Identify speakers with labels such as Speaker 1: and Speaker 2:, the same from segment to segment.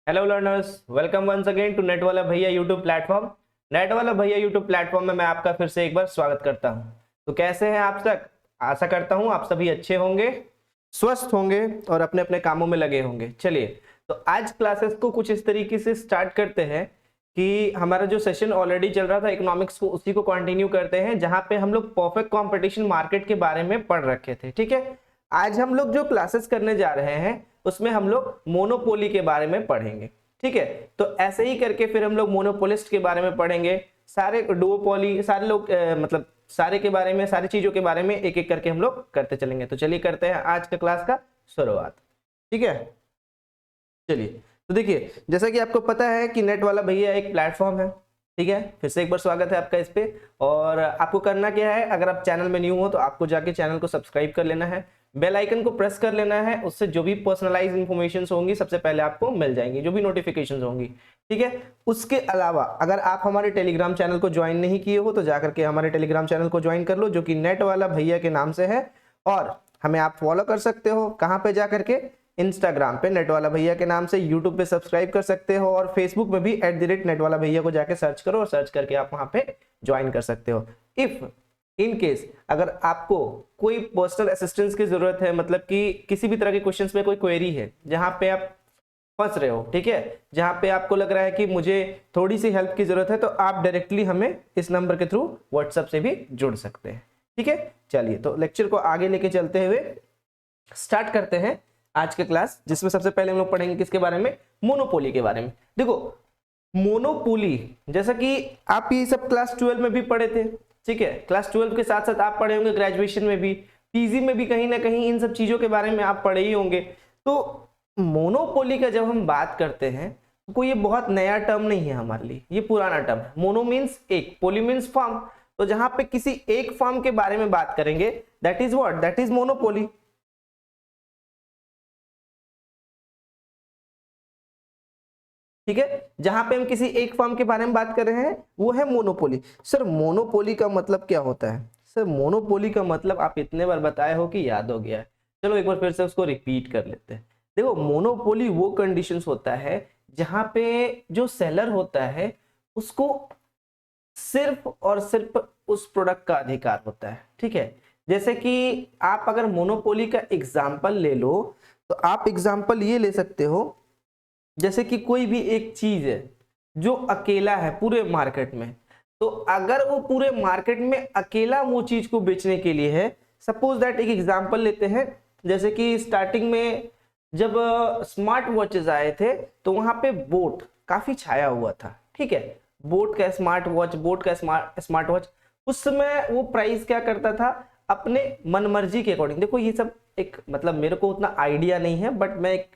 Speaker 1: Hello learners, welcome once again to net वाला भैया YouTube platform. Net वाला भैया यूट्यूब प्लेटफॉर्म में मैं आपका फिर से एक बार स्वागत करता हूं। तो कैसे हैं आप सब? आशा करता हूं आप सभी अच्छे होंगे, स्वस्थ होंगे और अपने अपने कामों में लगे होंगे। चलिए, तो आज क्लासेस को कुछ इस तरीके से स्टार्ट करते हैं कि हमारा जो सेशन ऑलरेडी चल रहा था इकोनॉमिक्स को, उसी को कंटिन्यू करते हैं, जहां पे हम लोग परफेक्ट कंपटीशन मार्केट के बारे में पढ़ रखे थे। ठीक है, आज हम लोग जो क्लासेस करने जा रहे हैं उसमें हम लोग मोनोपोली के बारे में पढ़ेंगे। ठीक है, तो ऐसे ही करके फिर हम लोग मोनोपोलिस्ट के बारे में पढ़ेंगे, सारे डुओपोली, सारे लोग मतलब सारे के बारे में, सारी चीजों के बारे में एक एक करके हम लोग करते चलेंगे। तो चलिए करते हैं आज का क्लास का शुरुआत। ठीक है, चलिए, तो देखिए, जैसा कि आपको पता है कि नेट वाला भैया एक प्लेटफॉर्म है। ठीक है, फिर से एक बार स्वागत है आपका इस पे। और आपको करना क्या है, अगर आप चैनल में न्यू हो तो आपको जाके चैनल को सब्सक्राइब कर लेना है, बेल आइकन को प्रेस कर लेना है। उससे जो भी पर्सनलाइज इंफॉर्मेशन होंगी सबसे पहले आपको मिल जाएंगी, जो भी नोटिफिकेशन होंगी। ठीक है, उसके अलावा अगर आप हमारे टेलीग्राम चैनल को ज्वाइन नहीं किए हो तो जाकर के हमारे टेलीग्राम चैनल को ज्वाइन कर लो, जो कि नेट वाला भैया के नाम से है। और हमें आप फॉलो कर सकते हो कहाँ पे जाकर के, इंस्टाग्राम पे नेट वाला भैया के नाम से, यूट्यूब पे सब्सक्राइब कर सकते हो और फेसबुक में भी @नेट वाला भैया को जाके सर्च करो और सर्च करके आप वहां पे ज्वाइन कर सकते हो। इफ इन केस अगर आपको कोई पर्सनल असिस्टेंस की जरूरत है, मतलब कि किसी भी तरह के क्वेश्चंस में कोई क्वेरी है जहां पे आप फंस रहे हो, ठीक है, जहां पे आपको लग रहा है कि मुझे थोड़ी सी हेल्प की जरूरत है, तो आप डायरेक्टली हमें इस नंबर के थ्रू व्हाट्सएप से भी जुड़ सकते हैं। ठीक है, चलिए, तो लेक्चर को आगे लेके चलते हुए स्टार्ट करते हैं आज के क्लास, जिसमें सबसे पहले हम लोग पढ़ेंगे किसके बारे में, मोनोपोली के बारे में। देखो, मोनोपोली जैसा कि आप ये सब क्लास 12 में भी पढ़े थे। ठीक है, क्लास 12 के साथ साथ आप पढ़े होंगे ग्रेजुएशन में भी, पीजी में भी कहीं ना कहीं इन सब चीजों के बारे में आप पढ़े ही होंगे। तो मोनोपोली का जब हम बात करते हैं तो कोई ये बहुत नया टर्म नहीं है हमारे लिए, ये पुराना टर्म है। मोनो मीन्स एक, पोली मीन्स फार्म। तो जहां पे किसी एक फार्म के बारे में बात करेंगे, that is what, that is monopoly. ठीक है, जहां पे हम किसी एक फर्म के बारे में बात कर रहे हैं वो है मोनोपोली। सर मोनोपोली का मतलब क्या होता है? सर मोनोपोली का मतलब आप इतने बार बताए हो कि याद हो गया है। चलो एक बार फिर से उसको रिपीट कर लेते हैं। देखो, मोनोपोली वो कंडीशंस होता है जहां पे जो सेलर होता है उसको सिर्फ और सिर्फ उस प्रोडक्ट का अधिकार होता है। ठीक है, जैसे कि आप अगर मोनोपोली का एग्जाम्पल ले लो तो आप एग्जाम्पल ये ले सकते हो, जैसे कि कोई भी एक चीज है जो अकेला है पूरे मार्केट में, तो अगर वो पूरे मार्केट में अकेला वो चीज को बेचने के लिए है, सपोज दैट एक एग्जांपल लेते हैं, जैसे कि स्टार्टिंग में जब स्मार्ट वॉचेस आए थे तो वहां पे बोट काफी छाया हुआ था। ठीक है, बोट का स्मार्ट वॉच, बोट का स्मार्ट वॉच, उस समय वो प्राइस क्या करता था, अपने मनमर्जी के अकॉर्डिंग। देखो ये सब एक, मतलब मेरे को उतना आइडिया नहीं है, बट मैं एक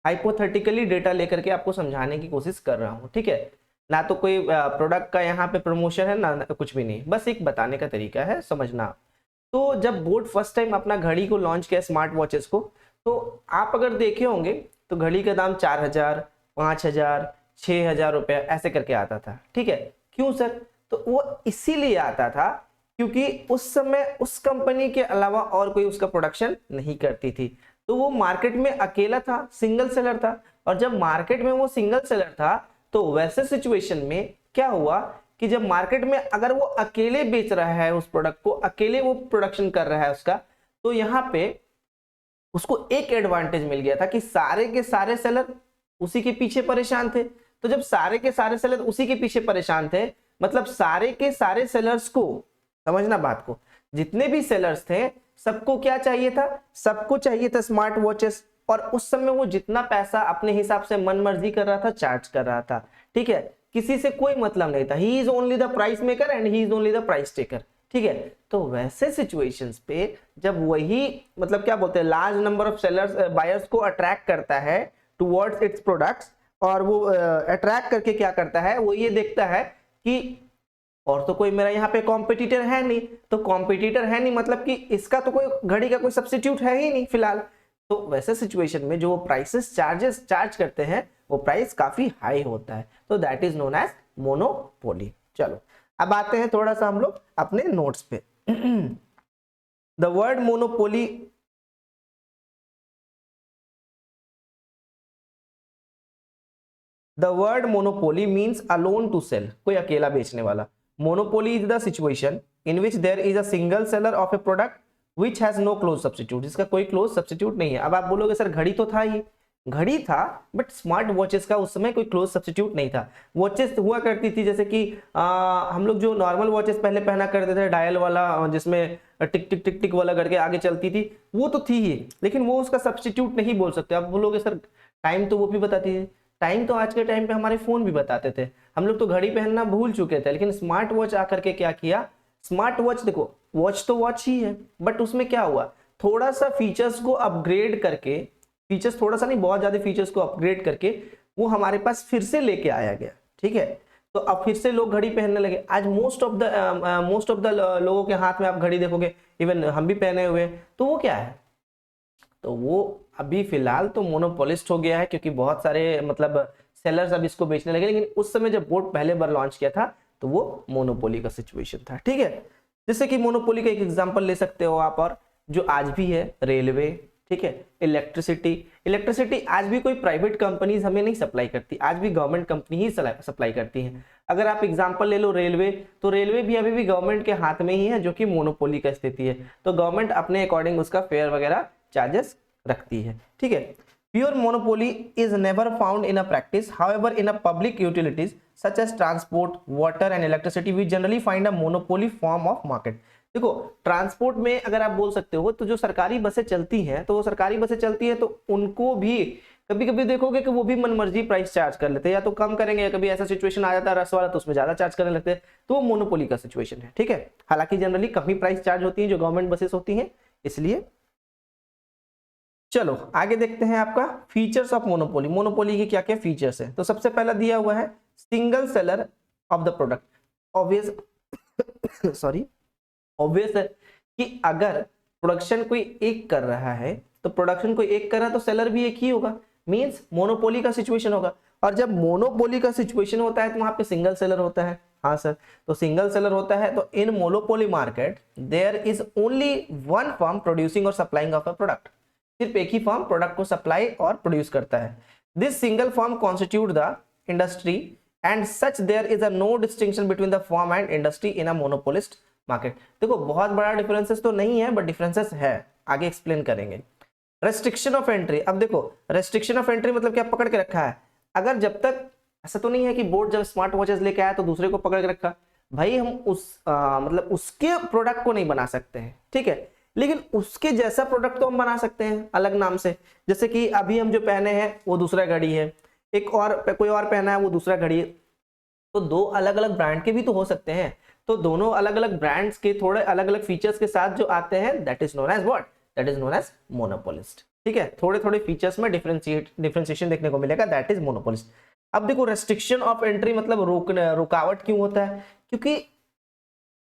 Speaker 1: हाइपोथेटिकली डेटा लेकर के आपको समझाने की कोशिश कर रहा हूँ। ठीक है, ना तो कोई प्रोडक्ट का यहाँ पे प्रमोशन है ना कुछ भी नहीं, बस एक बताने का तरीका है, समझना। तो जब बोट फर्स्ट टाइम अपना घड़ी को लॉन्च किया, स्मार्ट वॉचेस को, तो आप अगर देखे होंगे तो घड़ी का दाम 4000, 5000, 6000 रुपया ऐसे करके आता था। ठीक है, क्यों सर? तो वो इसीलिए आता था क्योंकि उस समय उस कंपनी के अलावा और कोई उसका प्रोडक्शन नहीं करती थी, तो वो मार्केट में अकेला था, सिंगल सेलर था। और जब मार्केट में वो सिंगल सेलर था तो वैसे सिचुएशन में क्या हुआ कि जब मार्केट में अगर वो अकेले बेच रहा है उस प्रोडक्ट को, अकेले वो प्रोडक्शन कर रहा है उसका, तो यहाँ पे उसको एक एडवांटेज मिल गया था कि सारे के सारे सेलर उसी के पीछे परेशान थे। तो जब सारे के सारे सेलर उसी के पीछे परेशान थे, मतलब सारे के सारे सेलर्स को, समझना बात को, जितने भी सेलर्स थे सबको क्या चाहिए था, सबको चाहिए था स्मार्ट वॉचेस। और उस समय वो जितना पैसा अपने हिसाब से मन मर्जी कर रहा था, चार्ज कर रहा था। ठीक है, किसी से कोई मतलब नहीं था, he is only the price maker and he is only the price taker. ठीक है, तो वैसे सिचुएशंस पे जब वही, मतलब क्या बोलते हैं, large number of sellers, buyers को अट्रैक्ट करता है टुवर्ड्स इट्स प्रोडक्ट्स, और वो अट्रैक्ट करके क्या करता है, वो ये देखता है कि और तो कोई मेरा यहाँ पे कॉम्पिटिटर है नहीं, तो कॉम्पिटिटर है नहीं मतलब कि इसका तो कोई घड़ी का कोई सब्स्टिट्यूट है ही नहीं फिलहाल। तो वैसे सिचुएशन में जो प्राइसेस चार्जेस चार्ज करते हैं वो प्राइस काफी हाई होता है, तो that is known as monopoly. चलो अब आते हैं थोड़ा सा हम लोग अपने नोट्स पे। The word monopoly the word monopoly means alone to sell, कोई अकेला बेचने वाला। Monopoly is the situation in which there is a single seller of a product which has no close substitute, जिसका कोई क्लोज सब्स्टिट्यूट नहीं है। अब आप बोलोगे सर घड़ी तो था ही, घड़ी था, बट स्मार्ट वॉचेस का उस समय कोई क्लोज सब्स्टिट्यूट नहीं था। वॉचेस हुआ करती थी जैसे कि हम लोग जो नॉर्मल वॉचेस पहले पहना करते थे, डायल वाला जिसमें टिक टिक टिक टिक वाला करके आगे चलती थी, वो तो थी ही, लेकिन वो उसका सब्स्टिट्यूट नहीं बोल सकते। आप बोलोगे सर टाइम तो वो भी बताती है, टाइम तो आज के टाइम पे हमारे फोन भी बताते थे, हम लोग तो घड़ी पहनना भूल चुके थे, लेकिन स्मार्ट वॉच आकर के क्या किया, स्मार्ट वॉच देखो वॉच तो वॉच ही है, बट उसमें क्या हुआ, थोड़ा सा फीचर्स को अपग्रेड करके, फीचर्स थोड़ा सा नहीं बहुत ज्यादा फीचर्स को अपग्रेड करके वो हमारे पास फिर से लेके आया गया। ठीक है, तो अब फिर से लोग घड़ी पहनने लगे। आज मोस्ट ऑफ द लोगों के हाथ में आप घड़ी देखोगे, इवन हम भी पहने हुए, तो वो क्या है, तो वो अभी फिलहाल तो मोनोपोलिस्ट हो गया है, क्योंकि बहुत सारे मतलब सेलर्स अब इसको बेचने लगे, लेकिन उस समय जब बोर्ड पहले बार लॉन्च किया था तो वो मोनोपोली का सिचुएशन था। ठीक है, जैसे कि मोनोपोली का एक एग्जांपल ले सकते हो आप, और जो आज भी है रेलवे, ठीक है, इलेक्ट्रिसिटी आज भी कोई प्राइवेट कंपनीज हमें नहीं सप्लाई करती, आज भी गवर्नमेंट कंपनी ही सप्लाई करती है। अगर आप एग्जांपल ले लो रेलवे, तो रेलवे भी अभी भी गवर्नमेंट के हाथ में ही है, जो कि मोनोपोली का स्थिति है, तो गवर्नमेंट अपने अकॉर्डिंग उसका फेयर वगैरह चार्जेस रखती है। ठीक है, pure monopoly is never found in a practice, however in a public utilities such as transport, water and electricity we generally find a monopoly form of market. देखो transport में अगर आप बोल सकते हो, तो जो सरकारी बसें चलती हैं, तो वो सरकारी बसें चलती हैं, तो उनको भी कभी कभी देखोगे कि वो भी मनमर्जी प्राइस चार्ज कर लेते हैं, या तो कम करेंगे, या कभी ऐसा सिचुएशन आ जाता है रस वाला तो उसमें ज्यादा चार्ज करने लगते हैं, तो वो मोनोपोली का सिचुएशन है। ठीक है, हालांकि जनरली कम ही प्राइस चार्ज होती है जो गवर्नमेंट बसेस होती हैं, इसलिए। चलो आगे देखते हैं आपका फीचर्स ऑफ मोनोपोली, मोनोपोली के क्या क्या फीचर्स है। तो सबसे पहला दिया हुआ है single seller of the product. Obvious sorry obvious है कि अगर प्रोडक्शन कोई एक कर रहा है, तो प्रोडक्शन कोई एक कर रहा है तो सेलर भी एक ही होगा, मींस मोनोपोली का सिचुएशन होगा। और जब मोनोपोली का सिचुएशन होता है तो वहां पे सिंगल सेलर होता है। हाँ सर, तो सिंगल सेलर होता है, तो in monopoly market there is only one firm producing और सप्लाइंग ऑफ अ प्रोडक्ट, सिर्फ एक ही फर्म प्रोडक्ट को सप्लाई और प्रोड्यूस करता है। This single firm constitute the industry and such there is a no distinction between the firm and industry in a monopolist market. देखो बहुत बड़ा डिफरेंसेस तो नहीं है, बट डिफरेंसेस है, आगे एक्सप्लेन करेंगे। रेस्ट्रिक्शन ऑफ एंट्री, अब देखो रेस्ट्रिक्शन ऑफ एंट्री मतलब क्या, पकड़ के रखा है। अगर जब तक ऐसा तो नहीं है कि बोर्ड जब स्मार्ट वॉचेस लेके आया तो दूसरे को पकड़ के रखा, भाई हम मतलब उसके प्रोडक्ट को नहीं बना सकते हैं, ठीक है, लेकिन उसके जैसा प्रोडक्ट तो हम बना सकते हैं अलग नाम से। जैसे कि अभी हम जो पहने हैं वो दूसरा घड़ी है, एक और कोई और पहना है वो दूसरा घड़ी है, तो दो अलग अलग ब्रांड के भी तो हो सकते हैं। तो दोनों अलग अलग ब्रांड्स के थोड़े अलग अलग फीचर्स के साथ जो आते हैं, that is known as what, that is known as monopolist. ठीक है, थोड़े थोड़े फीचर्स में डिफरेंशिएशन देखने को मिलेगा, दैट इज मोनोपोलिस्ट। अब देखो रेस्ट्रिक्शन ऑफ एंट्री मतलब रुकावट क्यों होता है, क्योंकि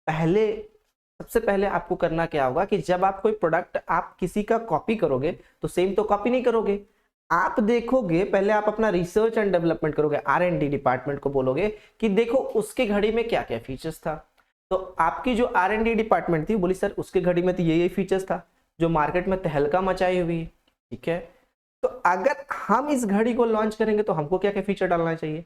Speaker 1: पहले सबसे पहले आपको करना क्या होगा कि जब आप कोई प्रोडक्ट आप किसी का कॉपी करोगे तो सेम तो कॉपी नहीं करोगे, आप देखोगे पहले, आप अपना रिसर्च एंड डेवलपमेंट करोगे, R&D डिपार्टमेंट को बोलोगे कि देखो उसके घड़ी में क्या क्या फीचर्स था। तो आपकी जो R&D डिपार्टमेंट थी बोली सर उसके घड़ी में तो ये फीचर्स था जो मार्केट में तहलका मचाई हुई है। ठीक है, तो अगर हम इस घड़ी को लॉन्च करेंगे तो हमको क्या क्या फीचर डालना चाहिए,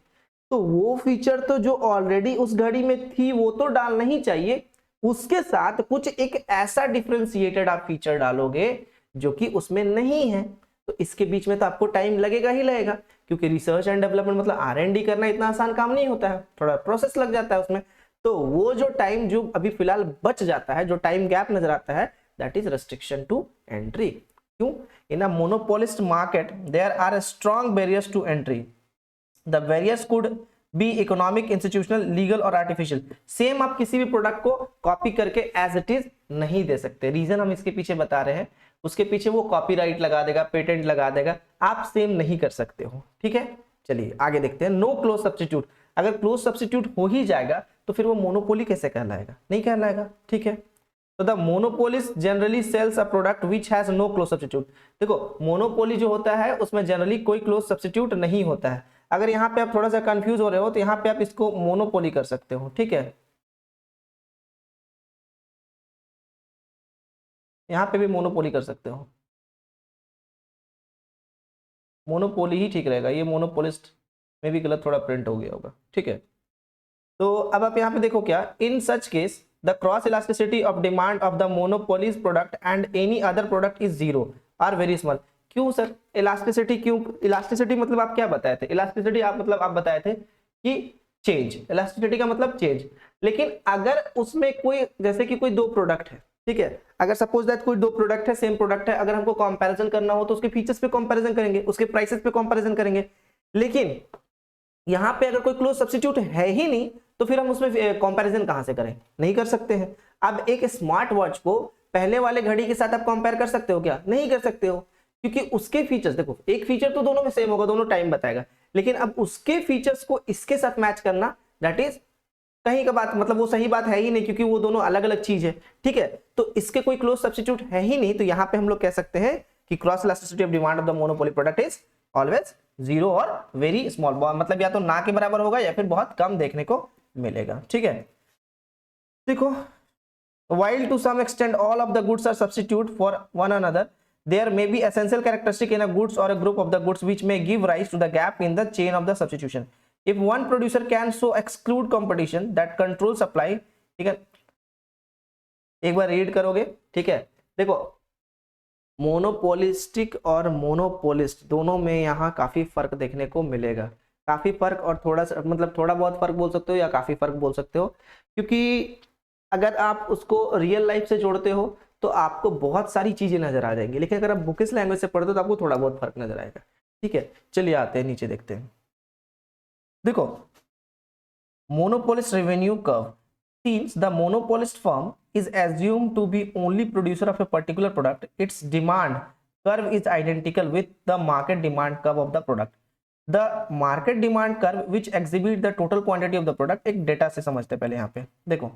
Speaker 1: तो वो फीचर तो जो ऑलरेडी उस घड़ी में थी वो तो डालना ही चाहिए, उसके साथ कुछ एक ऐसा डिफरेंशिएटेड आप फीचर डालोगे जो कि उसमें नहीं है। तो इसके बीच में तो आपको टाइम लगेगा ही लगेगा, क्योंकि रिसर्च एंड डेवलपमेंट मतलब R&D करना इतना आसान काम नहीं होता है, थोड़ा प्रोसेस लग जाता है उसमें। तो वो जो टाइम जो अभी फिलहाल बच जाता है, जो टाइम गैप नजर आता है, that is restriction to entry. क्यों, in a monopolist market there are strong barriers to entry, the barriers could be economic, institutional, legal और आर्टिफिशियल। सेम आप किसी भी प्रोडक्ट को कॉपी करके एज इट इज नहीं दे सकते, रीजन हम इसके पीछे बता रहे हैं, उसके पीछे वो कॉपीराइट लगा देगा, पेटेंट लगा देगा, आप सेम नहीं कर सकते हो। ठीक है, चलिए आगे देखते हैं। नो क्लोज सब्स्टिट्यूट, अगर क्लोज सब्स्टिट्यूट हो ही जाएगा तो फिर वो मोनोपोली कैसे कहलाएगा, नहीं कहलाएगा। ठीक है, तो the monopolist generally sells a product which has no close substitute. देखो मोनोपोली जो होता है उसमें जनरली कोई क्लोज सब्स्टिट्यूट नहीं होता है। अगर यहाँ पे आप थोड़ा सा कंफ्यूज हो रहे हो तो यहाँ पे आप इसको मोनोपोली कर सकते हो। ठीक है, यहाँ पे भी मोनोपोली कर सकते हो, मोनोपोली ही ठीक रहेगा, ये मोनोपोलिस्ट मे भी गलत थोड़ा प्रिंट हो गया होगा, ठीक है। तो अब आप यहाँ पे देखो क्या, in such case the cross elasticity of demand of the monopoly's product and any other product is zero or very small. क्यों सर इलास्टिसिटी, क्यों इलास्टिसिटी मतलब आप क्या बताए थे, इलास्टिसिटी आप मतलब आप बताए थे कि चेंज, इलास्टिसिटी का मतलब चेंज। लेकिन अगर उसमें कोई जैसे कि कोई दो प्रोडक्ट है, ठीक है, अगर सपोज दैट कोई दो प्रोडक्ट है, सेम प्रोडक्ट है, अगर हमको कंपैरिजन करना हो तो उसके फीचर्स पे कंपैरिजन करेंगे, उसके प्राइसेस पे कंपैरिजन करेंगे। लेकिन यहाँ पे अगर कोई क्लोज सब्स्टिट्यूट है ही नहीं तो फिर हम उसमें कंपैरिजन कहां से करें, नहीं कर सकते हैं। अब एक स्मार्ट वॉच को पहले वाले घड़ी के साथ आप कंपेयर कर सकते हो क्या, नहीं कर सकते हो, क्योंकि उसके फीचर्स देखो, एक फीचर तो दोनों में सेम होगा, दोनों टाइम बताएगा, लेकिन अब उसके फीचर्स को इसके साथ मैच करना दैट इज कहीं का बात, मतलब वो सही बात है ही नहीं, क्योंकि वो दोनों अलग अलग चीज है, ठीक है। तो इसके कोई क्लोज सब्स्टिट्यूट है ही नहीं, तो यहाँ पे हम लोग कह सकते हैं कि cross elasticity of demand of the monopoly product is always zero और वेरी स्मॉल, मतलब या तो ना के बराबर होगा या फिर बहुत कम देखने को मिलेगा, ठीक है। देखो while to some extent all of the goods are substitute for one another, there may be essential characteristic in a goods or a group of the goods which may give rise to the gap in the chain of the substitution. If one producer can so exclude competition that control supply, ठीक है, एक बार read करोगे, ठीक है। देखो monopolistic और monopolist दोनों में यहाँ काफी फर्क देखने को मिलेगा, काफी फर्क, और थोड़ा सा मतलब थोड़ा बहुत फर्क बोल सकते हो या काफी फर्क बोल सकते हो, क्योंकि अगर आप उसको रियल लाइफ से जोड़ते हो तो आपको बहुत सारी चीजें नजर आ जाएंगी, लेकिन अगर आप बुकिश लैंग्वेज से पढ़ते हो तो आपको थोड़ा बहुत फर्क नजर आएगा, ठीक है। चलिए आते हैं नीचे देखते हैं। देखो monopolist revenue curve, since the monopolist firm is assumed to be only producer of a particular product, its demand curve is identical with the market demand curve of the product. The market demand curve which exhibit the total quantity of the product, एक data से समझते हैं पहले। यहाँ पे देखो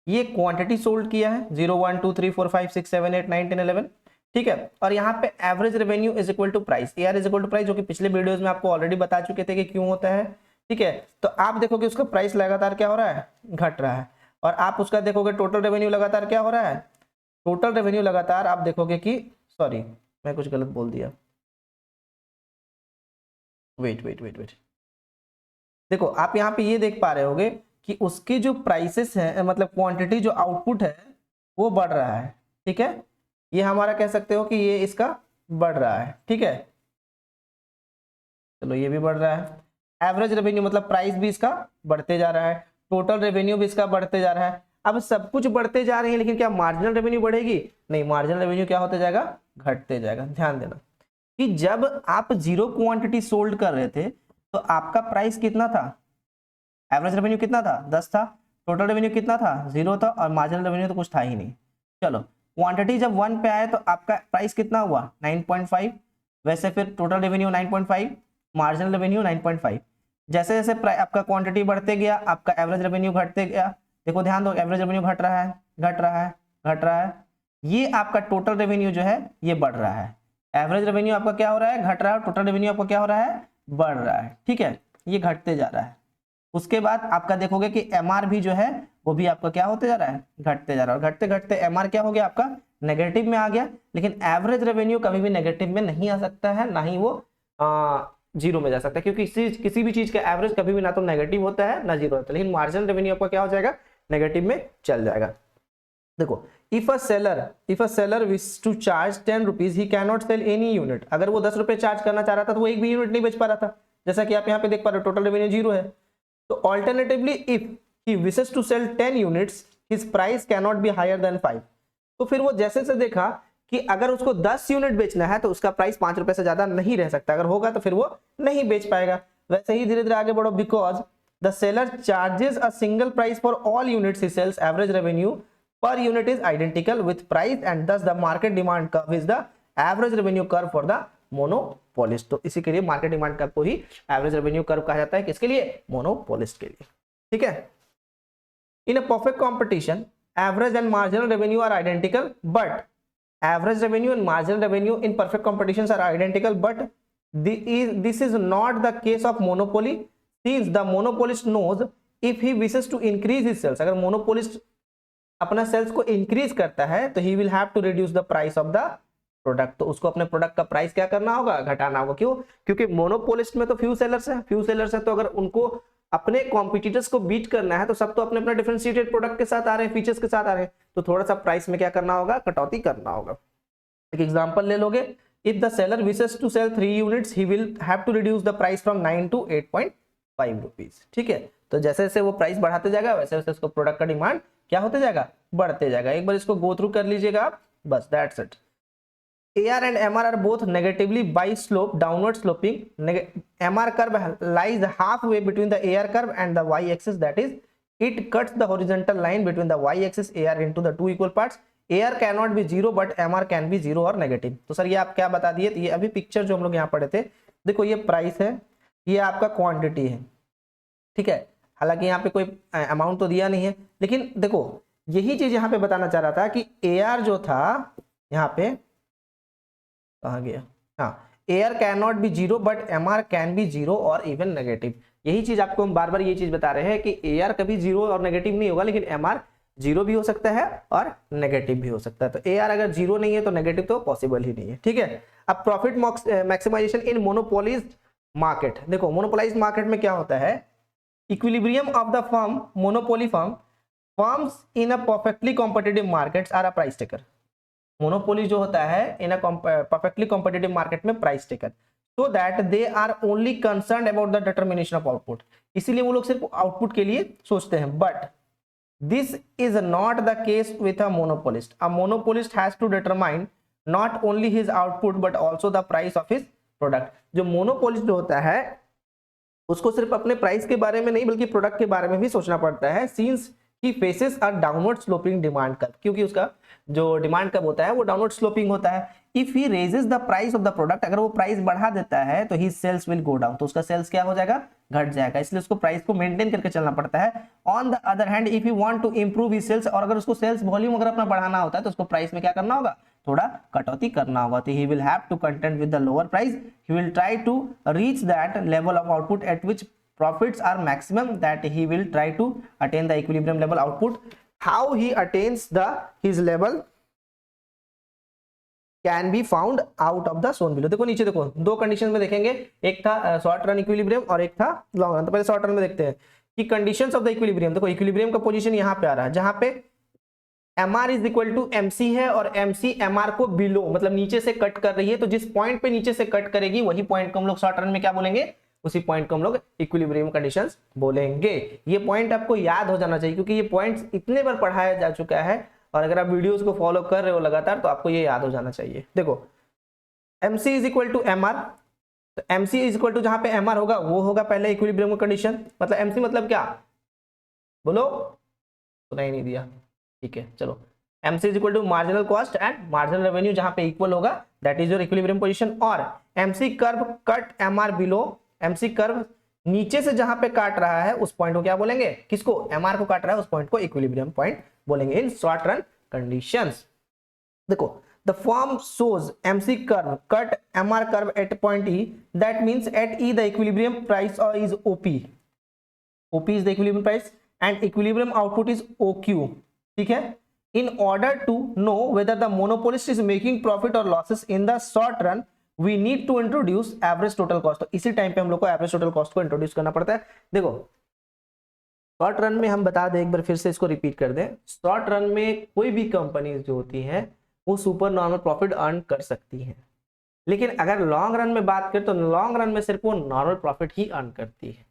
Speaker 1: ये quantity sold किया है 0 1 2 3 4 5 6 7 8 9 10 11, ठीक है। और यहाँ पे average revenue is equal to price, AR is equal to price, जो कि पिछले वीडियोस में आपको ऑलरेडी बता चुके थे कि क्यों होता है, ठीक है। तो आप देखोगे उसका प्राइस लगातार क्या हो रहा है, घट रहा है, और आप उसका देखोगे टोटल रेवेन्यू लगातार क्या हो रहा है, टोटल रेवेन्यू लगातार आप देखोगे कि, सॉरी मैं कुछ गलत बोल दिया, वेट वेट वेट वेट, देखो आप यहाँ पे ये देख पा रहे होगे कि उसकी जो प्राइसेस है, मतलब क्वांटिटी जो आउटपुट है वो बढ़ रहा है, ठीक है। ये हमारा कह सकते हो कि ये इसका बढ़ रहा है, ठीक है, चलो ये भी बढ़ रहा है। एवरेज रेवेन्यू मतलब प्राइस भी इसका बढ़ते जा रहा है, टोटल रेवेन्यू भी इसका बढ़ते जा रहा है। अब सब कुछ बढ़ते जा रहे हैं, लेकिन क्या मार्जिनल रेवेन्यू बढ़ेगी, नहीं, मार्जिनल रेवेन्यू क्या होते जाएगा, घटते जाएगा। ध्यान देना कि जब आप जीरो क्वांटिटी सोल्ड कर रहे थे तो आपका प्राइस कितना था, एवरेज रेवेन्यू कितना था, 10 था, टोटल रेवेन्यू कितना था, 0 था, और मार्जिनल रेवेन्यू तो कुछ था ही नहीं। चलो क्वांटिटी जब 1 पे आए तो आपका प्राइस कितना हुआ, 9.5, वैसे फिर टोटल रेवेन्यू 9.5, मार्जिनल रेवेन्यू 9.5। जैसे जैसे आपका क्वांटिटी बढ़ते गया आपका एवरेज रेवेन्यू घटते गया। देखो ध्यान दो, एवरेज रेवेन्यू घट रहा है, घट रहा है, घट रहा है, ये आपका टोटल रेवेन्यू जो है ये बढ़ रहा है। एवरेज रेवेन्यू आपका क्या हो रहा है, घट रहा है, टोटल रेवेन्यू आपका क्या हो रहा है, बढ़ रहा है, ठीक है, ये घटते जा रहा है। उसके बाद आपका देखोगे कि MR भी जो है वो भी आपका क्या होते जा रहा है, घटते जा रहा है, और घटते घटते MR क्या हो गया आपका, नेगेटिव में आ गया। लेकिन एवरेज रेवेन्यू कभी भी नेगेटिव में नहीं आ सकता है, ना ही वो जीरो में जा सकता है, क्योंकि किसी भी चीज का एवरेज कभी भी ना तो नेगेटिव होता है ना जीरो होता है। लेकिन मार्जिनल रेवेन्यू आपका क्या हो जाएगा, नेगेटिव में चल जाएगा। देखो if a seller wish to charge 10 rupees he can not sell any unit, अगर वो 10 रुपए चार्ज करना चाह रहा था तो वो एक भी यूनिट नहीं बेच पा रहा था, जैसा कि आप यहाँ पे देख पा रहे हो टोटल रेवेन्यू जीरो है। तो alternatively if he wishes to sell 10 units his price can not be higher than 5, तो फिर वो जैसे से देखा कि अगर उसको 10 यूनिट बेचना है तो उसका प्राइस 5 रुपए से ज्यादा नहीं रह सकता, अगर होगा तो फिर वो नहीं बेच पाएगा। वैसे ही धीरे धीरे आगे बढ़ो, because the seller charges a single price for all units he sells, average revenue per unit is identical with price and thus the market demand curve is the average revenue curve for the monopolist. तो इसी के लिए market demand curve को ही average revenue curve कहा जाता है, किसके लिए, मोनोपोलिस्ट के लिए, ठीक है। In a perfect competition average and marginal revenue are identical, but average revenue and marginal revenue in perfect competitions are identical, but this is not the case of monopoly, since the monopolist knows if he wishes to increase his sales, अगर monopolist अपना sales को increase करता है तो he will have to reduce the price of the product, तो उसको अपने product का प्राइस क्या करना होगा, घटाना होगा। क्यों? क्योंकि मोनोपोलिस्ट में तो फ्यू सेलर्स है, तो अगर उनको अपने कॉम्पिटिटर्स को बीट करना है तो सब तो अपने अपने डिफरेंशिएटेड प्रोडक्ट के साथ आ रहे हैं, फीचर्स के साथ आ रहे हैं, तो थोड़ा सा प्राइस में क्या करना होगा, कटौती करना होगा। एक एग्जांपल ले लोगे, if the seller wishes to sell 3 units he will have to reduce the price from 9 to 8.5 rupees. ठीक है, तो जैसे जैसे वो प्राइस बढ़ाते जाएगा वैसे वैसे उसको प्रोडक्ट का डिमांड क्या होते जाएगा, बढ़ते जाएगा। एक बार इसको गो थ्रू कर लीजिएगा आप, बस that's it. AR and MR are both negatively by slope, downward sloping. MR curve lies halfway between the AR curve and the y-axis, that is, it cuts the horizontal line between the y-axis AR into the two equal parts. AR cannot be zero, but MR can be zero or negative. तो sir ये आप क्या बता दिए, तो ये अभी picture जो हम लोग यहाँ पढ़े थे, देखो ये प्राइस है, ये आपका क्वांटिटी है, ठीक है। हालांकि यहाँ पे कोई अमाउंट तो दिया नहीं है, लेकिन देखो यही चीज यहाँ पे बताना चाह रहा था कि AR जो था यहाँ पे, कहाँ गया, हाँ, AR can not B zero but MR can be zero और इवन नेगेटिव। यही चीज आपको हम बार बार ये चीज बता रहे हैं कि AR कभी जीरो और नेगेटिव नहीं होगा, लेकिन MR जीरो भी हो सकता है और नेगेटिव भी हो सकता है। तो AR अगर जीरो नहीं है तो नेगेटिव तो पॉसिबल ही नहीं है, ठीक है। अब profit maximization in monopolized market, देखो मोनोपोलाइज्ड मार्केट में क्या होता है, equilibrium of the firm, monopoly firms in a perfectly competitive markets are a price taker. Monopoly जो होता है in a perfectly competitive market में price taker, so that they are only concerned about the determination of output, इसीलिए वो लोग सिर्फ output के लिए सोचते हैं। But this is not the case with a monopolist. A monopolist has to determine not only his output but also the price of his product. जो monopolist जो होता है उसको सिर्फ अपने प्राइस के बारे में नहीं बल्कि प्रोडक्ट के बारे में भी सोचना पड़ता है, since he faces a downward sloping demand curve, क्योंकि उसका जो डिमांड कर्व होता है वो डाउनवर्ड स्लोपिंग होता है। If he raises the price of the product, अगर वो प्राइस बढ़ा देता है तो ही सेल्स विल गो डाउन, तो उसका सेल्स क्या हो जाएगा, घट जाएगा, इसलिए उसको प्राइस को मेंटेन करके चलना पड़ता है। On the other hand if you want to improve his sales, और अगर उसको सेल्स वॉल्यूम अगर अपना बढ़ाना होता है तो उसको प्राइस में क्या करना होगा, थोड़ा कटौती करना होगा। तो he will have to content with the lower price, he will try to reach that level of output at which profits are maximum, that he will try to attain the equilibrium level output. How he attains his level can be found out of the shown below। देखो नीचे देखो दो condition में देखेंगे, एक था short run equilibrium और एक था लॉन्ग रन। तो पहले शॉर्ट रन में देखते हैं कि कंडीशंस ऑफ द इक्विलिब्रियम। देखो इक्विलिब्रियम का पोजीशन यहाँ पे आ रहा है जहां पे MR is equal to MC है और MC MR को बिलो मतलब नीचे से कट कर रही है, तो जिस पॉइंट पे नीचे से कट करेगी वही पॉइंट को हम लोग शॉर्ट रन में क्या बोलेंगे, उसी पॉइंट को हम लोग इक्विलिब्रियम कंडीशंस बोलेंगे। ये पॉइंट आपको याद हो जाना चाहिए क्योंकि ये पॉइंट्स इतने बार पढ़ाया जा चुका है, और अगर आप वीडियोस को फॉलो कर रहे हो लगातार तो आपको ये याद हो जाना चाहिए। देखो MC is equal to MR, तो MC इज इक्वल टू जहां पे MR होगा वो होगा पहले इक्विलिब्रियम कंडीशन। मतलब MC मतलब क्या, बोलो, सुना ही नहीं दिया, ठीक है चलो। MC is equal to marginal cost and marginal revenue, जहां पे इक्वल होगा that is your equilibrium position. और MC curve cut MR below, MC curve नीचे से जहां पे काट रहा है उस पॉइंट को क्या बोलेंगे, किसको, MR को काट रहा है उस पॉइंट को इक्विलिब्रियम पॉइंट बोलेंगे इन शॉर्ट रन कंडीशंस। देखो the form shows MC curve cut MR curve at point E, that means at E the equilibrium price is OP, OP is the equilibrium price and equilibrium output is OQ, ठीक है। In order to know whether the monopolist is making profit or losses in the short run, we need to introduce average total cost। तो इसी time पे हम लोग को average total cost को introduce करना पड़ता है। देखो शॉर्ट रन में हम बता दें, एक बार फिर से इसको रिपीट कर दें, शॉर्ट रन में कोई भी कंपनी जो होती है वो सुपर नॉर्मल प्रॉफिट अर्न कर सकती है, लेकिन अगर लॉन्ग रन में बात करें तो लॉन्ग रन में सिर्फ वो नॉर्मल प्रॉफिट ही अर्न करती है,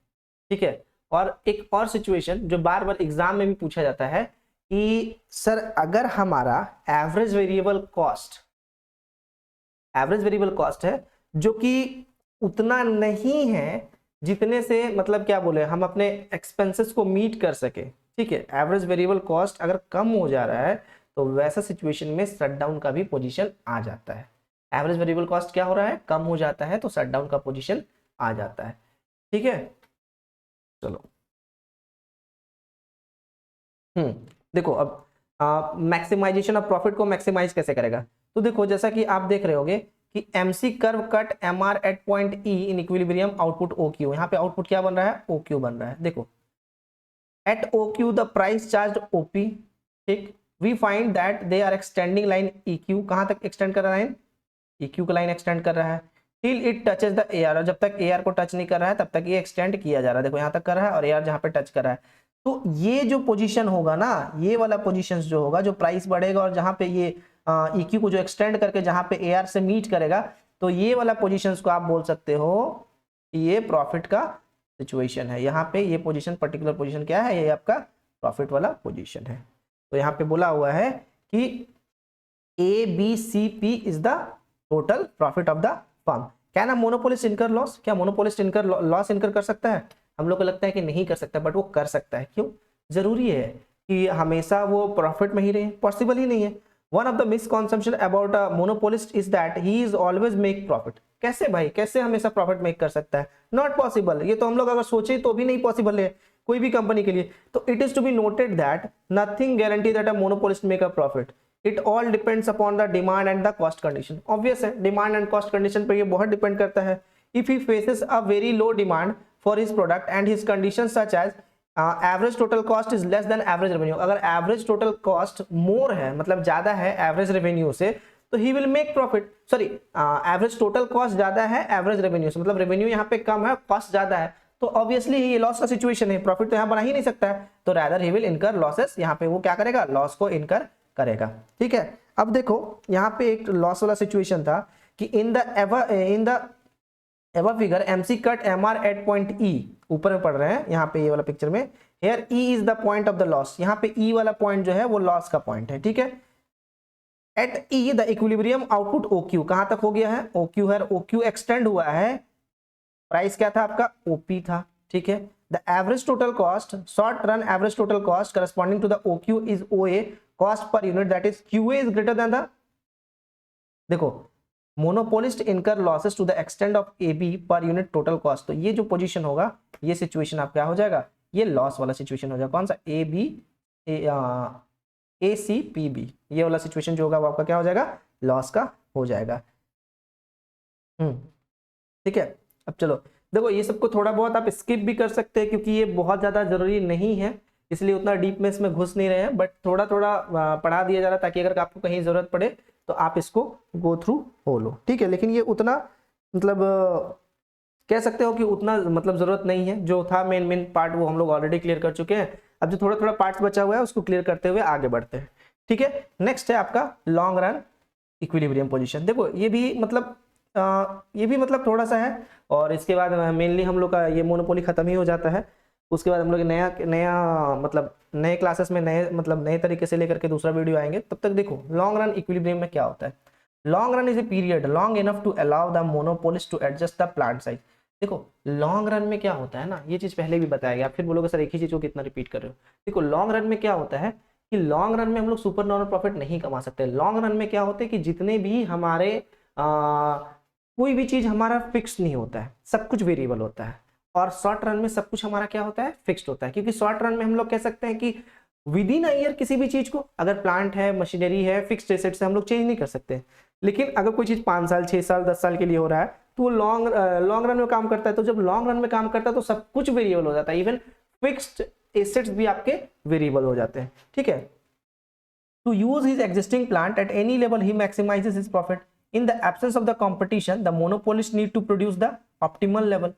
Speaker 1: ठीक है। और एक और सिचुएशन जो बार बार एग्जाम में भी पूछा जाता है कि सर अगर हमारा एवरेज वेरिएबल कॉस्ट है जो कि उतना नहीं है जितने से मतलब क्या बोले हम अपने एक्सपेंसेस को मीट कर सके, ठीक है। एवरेज वेरिएबल कॉस्ट अगर कम हो जा रहा है तो वैसा सिचुएशन में शटडाउन का भी पोजीशन आ जाता है। एवरेज वेरिएबल कॉस्ट क्या हो रहा है, कम हो जाता है तो शटडाउन का पोजीशन आ जाता है, ठीक है। चलो देखो अब मैक्सिमाइजेशन ऑफ प्रॉफिट को मैक्सिमाइज कैसे करेगा, तो देखो जैसा कि आप देख रहे होगे कि MC curve cut MR at point E in equilibrium output OQ, यहाँ पे आउटपुट क्या बन रहा है, OQ बन रहा है। देखो at OQ the price charge OP, ठीक, we find that they are extending line EQ, कहां तक एक्सटेंड कर रहा है, EQ का लाइन एक्सटेंड कर रहा है till it touches the AR, और जब तक AR को टच नहीं कर रहा है तब तक ये एक्सटेंड किया जा रहा है। देखो यहाँ तक कर रहा है और AR जहाँ पे टच कर रहा है, तो ये जो पोजीशन होगा ना, ये वाला पोजीशन जो होगा, जो प्राइस बढ़ेगा और जहाँ पे ये EQ को जो एक्सटेंड करके जहाँ पे AR से मीट करेगा, तो ये वाला पोजीशन को आप बोल सकते हो ये प्रॉफिट का सिचुएशन है। यहाँ पे ये पोजीशन, पर्टिकुलर पोजीशन क्या है, ये आपका प्रॉफिट वाला पोजीशन है। तो यहाँ पे बोला हुआ है कि ABCP is the total profit of the firm. Can a monopolist इनकर लॉस? क्या मोनोपोलिस्ट इनकर लॉस इनकर कर सकता है? हम लोग को लगता है कि नहीं कर सकता, बट वो कर सकता है। क्यों जरूरी है कि हमेशा वो प्रॉफिट में ही रहे? पॉसिबल ही नहीं है। One of the misconception about a monopolist is that he is always make profit. कैसे भाई, कैसे हमेशा प्रॉफिट मेक कर सकता है? Not possible. ये तो हम लोग अगर सोचे तो भी नहीं पॉसिबल है कोई भी कंपनी के लिए। तो it is to be noted that nothing guarantee that a monopolist make a profit. It all depends upon the demand and the cost condition. Obvious है, डिमांड एंड कॉस्ट कंडीशन पर ये बहुत डिपेंड करता है। If he faces a very low demand for his product and his condition such as average total cost is less than average revenue, अगर average total cost more है, मतलब ज्यादा है एवरेज रेवेन्यू से, तो he will make profit. Sorry, average total cost ज्यादा है average revenue से, मतलब रेवेन्यू यहाँ पे कम है, कॉस्ट ज्यादा है, तो ऑब्वियसली ये लॉस का सिचुएशन है, प्रॉफिट तो यहाँ बना ही नहीं सकता है। तो रादर ही विल इनकर लॉसेस, यहाँ पे वो क्या करेगा, लॉस को इनकर करेगा। ठीक है, अब देखो यहाँ पे एक लॉस वाला सिचुएशन था कि in the ever figure MC cut MR at point E, ऊपर में पढ़ रहे हैं यहाँ पे ये वाला पिक्चर में, here E is the point of the loss. यहाँ पे E वाला पॉइंट जो है वो लॉस का पॉइंट है। ठीक है, at E the equilibrium output OQ कहां तक हो गया है, OQ है, OQ एक्सटेंड हुआ है, प्राइस क्या था आपका, OP था। ठीक है, the average total cost, short run average total cost corresponding to the OQ is OA, cost per unit that is QA is greater than the, देखो monopolist incur losses to the extend of AB per unit total cost. तो ये जो position होगा, ये situation आप क्या हो जाएगा, ये लॉस वाला सिचुएशन हो जाएगा। कौन सा, ACPB, ये वाला सिचुएशन जो होगा वो आपका क्या हो जाएगा, लॉस का हो जाएगा। ठीक है, अब चलो देखो ये सबको थोड़ा बहुत आप स्किप भी कर सकते हैं क्योंकि ये बहुत ज्यादा जरूरी नहीं है, इसलिए उतना डीप में इसमें घुस नहीं रहे हैं, बट थोड़ा थोड़ा पढ़ा दिया जा रहा है ताकि अगर आपको कहीं जरूरत पड़े तो आप इसको गो थ्रू हो लो। ठीक है, लेकिन ये उतना मतलब कह सकते हो कि उतना मतलब जरूरत नहीं है। जो था मेन पार्ट वो हम लोग ऑलरेडी क्लियर कर चुके हैं। अब जो थोड़ा थोड़ा पार्ट्स बचा हुआ है उसको क्लियर करते हुए आगे बढ़ते हैं। ठीक है, नेक्स्ट है आपका लॉन्ग रन इक्विलिब्रियम पोजीशन। देखो ये भी मतलब थोड़ा सा है, और इसके बाद मेनली हम लोग का ये मोनोपोली खत्म ही हो जाता है। उसके बाद हम लोग नया मतलब नए क्लासेस में नए तरीके से लेकर के दूसरा वीडियो आएंगे। तब तक देखो लॉन्ग रन इक्विलिब्रियम में क्या होता है। Long run is a period long enough to allow the monopolist to adjust the plant size. देखो लॉन्ग रन में क्या होता है ना, ये चीज पहले भी बताया गया, फिर बोलोगे सर एक ही चीज को कितना रिपीट कर रहे हो। देखो लॉन्ग रन में क्या होता है कि लॉन्ग रन में हम लोग सुपर नॉर्मल प्रॉफिट नहीं कमा सकते। लॉन्ग रन में क्या होता है कि जितने भी हमारे कोई भी चीज हमारा फिक्स नहीं होता है, सब कुछ वेरिएबल होता है। और शॉर्ट रन में सब कुछ हमारा क्या होता है, फिक्स्ड होता है। क्योंकि शॉर्ट रन में हम लोग कह सकते हैं कि विद इन अ ईयर किसी भी चीज को, अगर प्लांट है, मशीनरी है, फिक्स्ड एसेट से हम लोग चेंज नहीं कर सकते। लेकिन अगर कोई चीज 5 साल 6 साल 10 साल के लिए हो रहा है तो वो लॉन्ग रन में काम करता है। तो जब लॉन्ग रन में काम करता है तो सब कुछ वेरिएबल हो जाता है, इवन फिक्स्ड एसेट्स भी आपके वेरिएबल हो जाते हैं। ठीक है, to use his existing plant at any level he maximises his profit. In the absence of the competition the monopolist need to produce the optimal level.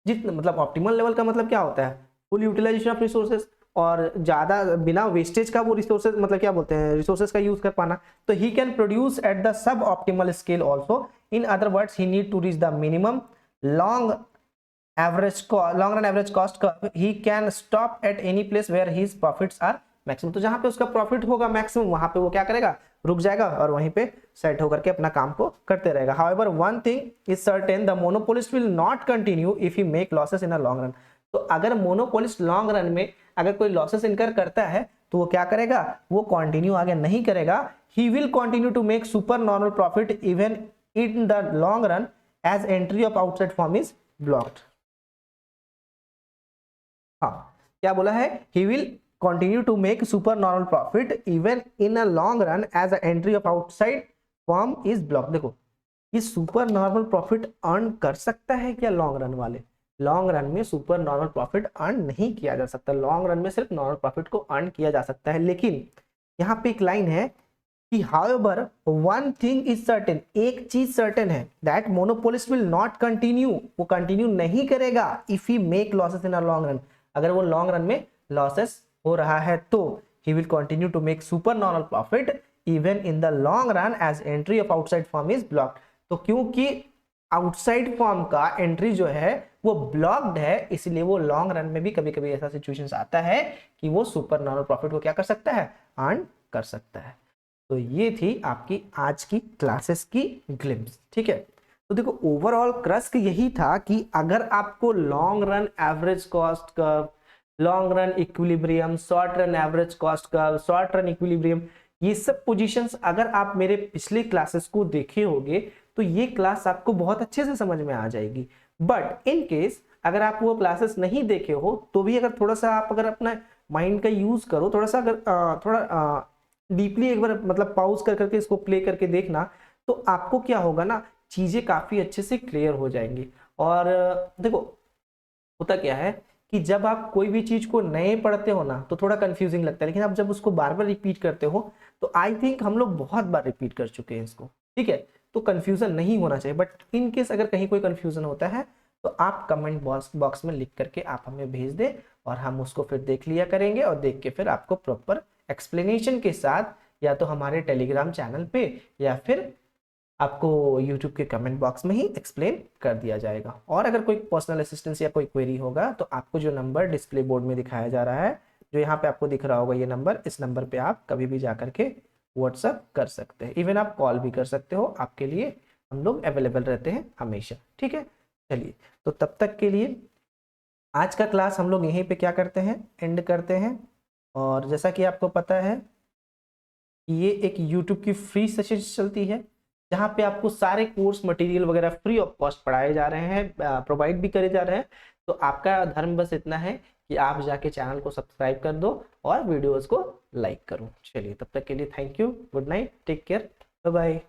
Speaker 1: जितना मतलब ऑप्टिमल लेवल का मतलब क्या होता है, फुल यूटिलाइजेशन ऑफ रिसोर्सेज, और ज्यादा बिना वेस्टेज का वो रिसोर्सेज मतलब क्या बोलते हैं, रिसोर्सेज का यूज कर पाना। तो he can produce at the sub optimal scale also. In other words he need to reach the minimum long run average cost curve. He can stop at any place where his profits are maximum. तो जहां पे उसका profit होगा maximum, वहां पे वो क्या करेगा, रुक जाएगा और वहीं पे सेट होकर के अपना काम को करते रहेगा। However, one thing is certain, the monopolist will not continue if he make losses in a long run. तो अगर मोनोपोलिस्ट लॉन्ग रन में अगर कोई लॉसेस इनकर करता है तो वो क्या करेगा, वो कंटिन्यू आगे नहीं करेगा। He will continue to make super normal profit even in the long run as entry of outside firm is blocked. हाँ, क्या बोला है, he will continue to make super normal profit even in a long run as the entry of outside firm is blocked। देखो ये super normal profit earn कर सकता है क्या लॉन्ग रन वाले? लॉन्ग रन में सुपर नॉर्मल प्रॉफिट अर्न नहीं किया जा सकता। लॉन्ग रन में सिर्फ नॉर्मल प्रॉफिट को अर्न किया जा सकता है। लेकिन यहाँ पे एक लाइन है कि however one thing is certain, एक चीज certain है, that monopolist will not continue, वो continue नहीं करेगा if he make losses in a long run, अगर वो long run में losses हो रहा है तो he will continue to make supernormal profit even in the long run as entry of outside firm is blocked। तो क्योंकि आउटसाइड फॉर्म का एंट्री जो है वो ब्लॉक्ड है, इसलिए वो लॉन्ग रन में भी कभी कभी ऐसा सिचुएशंस आता है कि वो सुपर नॉर्मल प्रॉफिट को क्या कर सकता है, अर्न कर सकता है। तो ये थी आपकी आज की क्लासेस की ग्लिम्स, ठीक है। तो देखो ओवरऑल क्रस्क यही था कि अगर आपको long run average cost curve, long run equilibrium, short run average cost curve, short run equilibrium, ये सब पोजीशंस अगर आप मेरे पिछले क्लासेस को देखे होंगे तो ये क्लास आपको बहुत अच्छे से समझ में आ जाएगी। बट इन केस अगर आप वो क्लासेस नहीं देखे हो तो भी अगर थोड़ा सा आप अगर अपना माइंड का यूज करो, थोड़ा सा अगर थोड़ा डीपली एक बार मतलब पॉज कर करके इसको प्ले करके देखना, तो आपको क्या होगा ना, चीजें काफी अच्छे से क्लियर हो जाएंगी। और देखो होता क्या है कि जब आप कोई भी चीज को नए पढ़ते हो ना तो थोड़ा कंफ्यूजिंग लगता है, लेकिन आप जब उसको बार बार रिपीट करते हो तो आई थिंक हम लोग बहुत बार रिपीट कर चुके हैं इसको, ठीक है। तो कंफ्यूजन नहीं होना चाहिए, बट इन केस अगर कहीं कोई कंफ्यूजन होता है तो आप कमेंट बॉक्स में लिख करके आप हमें भेज दें और हम उसको फिर देख लिया करेंगे और देख के फिर आपको प्रॉपर एक्सप्लेनेशन के साथ या तो हमारे टेलीग्राम चैनल पे या फिर आपको यूट्यूब के कमेंट बॉक्स में ही एक्सप्लेन कर दिया जाएगा। और अगर कोई पर्सनल असिस्टेंस या कोई क्वेरी होगा तो आपको जो नंबर डिस्प्ले बोर्ड में दिखाया जा रहा है, जो यहाँ पे आपको दिख रहा होगा ये नंबर, इस नंबर पे आप कभी भी जा करके व्हाट्सअप कर सकते हैं, इवन आप कॉल भी कर सकते हो, आपके लिए हम लोग अवेलेबल रहते हैं हमेशा, ठीक है। चलिए तो तब तक के लिए आज का क्लास हम लोग यहीं पे क्या करते हैं, एंड करते हैं। और जैसा कि आपको पता है ये एक यूट्यूब की फ्री सेशन चलती है जहाँ पे आपको सारे कोर्स मटेरियल वगैरह फ्री ऑफ कॉस्ट पढ़ाए जा रहे हैं, प्रोवाइड भी करे जा रहे हैं। तो आपका धर्म बस इतना है कि आप जाके चैनल को सब्सक्राइब कर दो और वीडियोस को लाइक करो। चलिए तब तक के लिए thank you, good night, take care, bye bye.